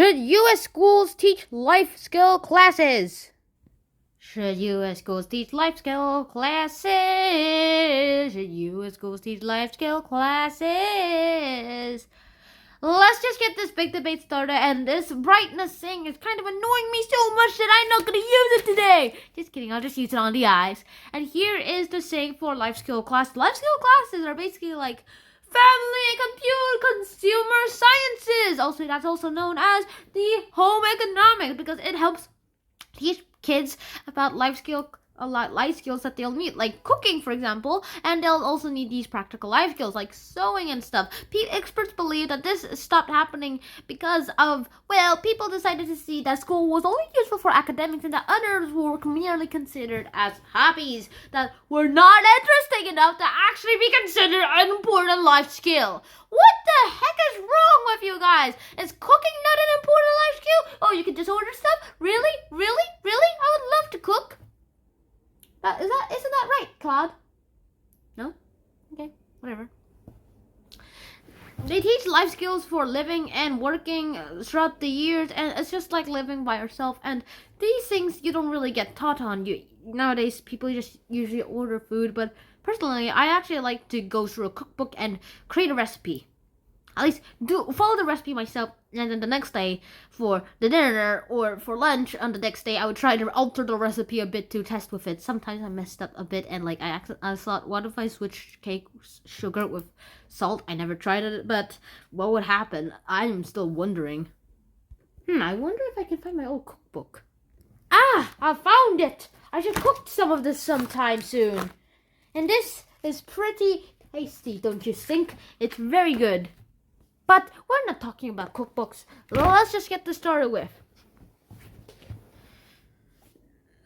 Should U.S. schools teach life skill classes? Should U.S. schools teach life skill classes? Should U.S. schools teach life skill classes? Let's just get this big debate started, and this brightness thing is kind of annoying me so much that I'm not going to use it today. Just kidding, I'll just use it on the eyes. And here is the saying for life skill class. Life skill classes are basically like family and consumer sciences. Also, that's also known as the home economics because it helps teach kids about life skills that they'll need, like cooking, for example, and they'll also need these practical life skills like sewing and stuff. Experts believe that this stopped happening because of, well, people decided to see that school was only useful for academics and that others were merely considered as hobbies that were not interesting enough to actually be considered an important life skill. What the heck is wrong with you guys? Is cooking not an important life skill? Oh, you can just order stuff? Really? Really? Really? I would love to cook. Isn't that right, Claude? No? Okay, whatever. They teach life skills for living and working throughout the years, and it's just like living by yourself. And these things you don't really get taught on. Nowadays, people just usually order food, but personally, I actually like to go through a cookbook and create a recipe. At least follow the recipe myself, and then the next day for the dinner or for lunch on the next day, I would try to alter the recipe a bit to test with it. Sometimes I messed up a bit, and like I thought, what if I switch cake sugar with salt? I never tried it, but what would happen? I'm still wondering. I wonder if I can find my old cookbook. Ah, I found it! I should cook some of this sometime soon. And this is pretty tasty, don't you think? It's very good. But we're not talking about cookbooks. Let's just get this started with.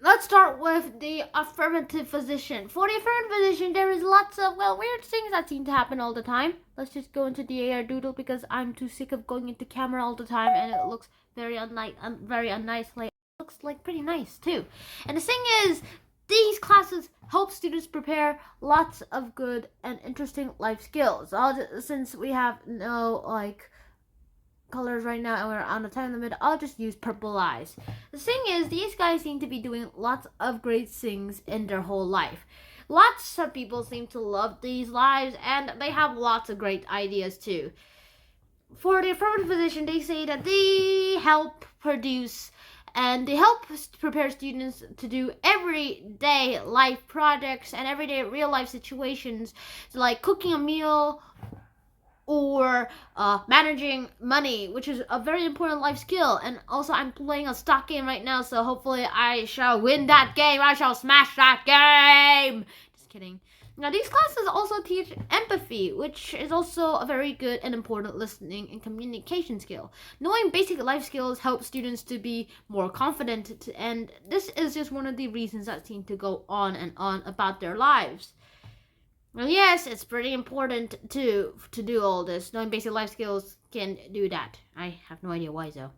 Let's start with the affirmative physician. For the affirmative physician, there is lots of, weird things that seem to happen all the time. Let's just go into the AR doodle because I'm too sick of going into camera all the time and it looks very unnice. It looks like pretty nice too. And the thing is, these classes help students prepare lots of good and interesting life skills. Since we have no colors right now and we're on a time limit, I'll just use purple eyes. The thing is, these guys seem to be doing lots of great things in their whole life. Lots of people seem to love these lives and they have lots of great ideas too. For the affirmative physician, they say that they help produce and they help prepare students to do everyday life projects and everyday real life situations, like cooking a meal or managing money, which is a very important life skill. And also, I'm playing a stock game right now, so hopefully I shall win that game. I shall smash that game. Just kidding. Now, these classes also teach empathy, which is also a very good and important listening and communication skill. Knowing basic life skills helps students to be more confident, and this is just one of the reasons that seem to go on and on about their lives. Well, yes, it's pretty important to do all this. Knowing basic life skills can do that. I have no idea why, though.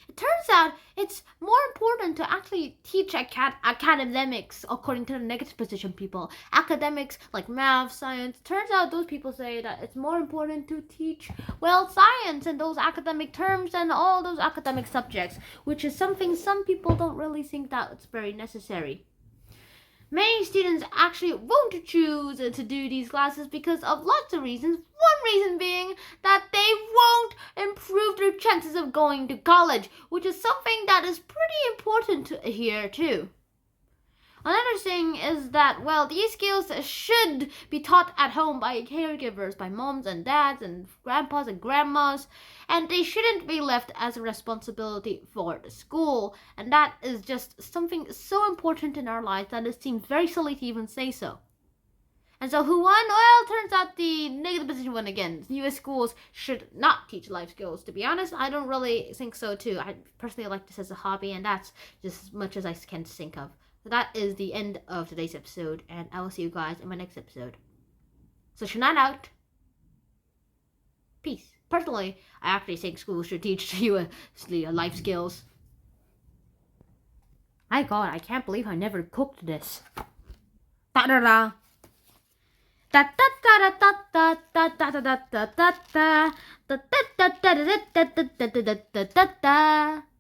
It turns out it's more important to actually teach academics, according to the negative position people. Academics like math, science. Turns out those people say that it's more important to teach, science and those academic terms and all those academic subjects, which is something some people don't really think that it's very necessary. Many students actually won't choose to do these classes because of lots of reasons. One reason being that they won't improve their chances of going to college, which is something that is pretty important here too. Another thing is that, these skills should be taught at home by caregivers, by moms and dads and grandpas and grandmas, and they shouldn't be left as a responsibility for the school. And that is just something so important in our lives that it seems very silly to even say so. And so who won? Well, it turns out the negative position won again. U.S. schools should not teach life skills. To be honest, I don't really think so too. I personally like this as a hobby, and that's just as much as I can think of. So that is the end of today's episode, and I will see you guys in my next episode. So Shannon out. Peace. Personally, I actually think schools should teach you life skills. My God, I can't believe I never cooked this. Da da da. Da da da da da da da da. da da da da da da da da da da da da da da da da.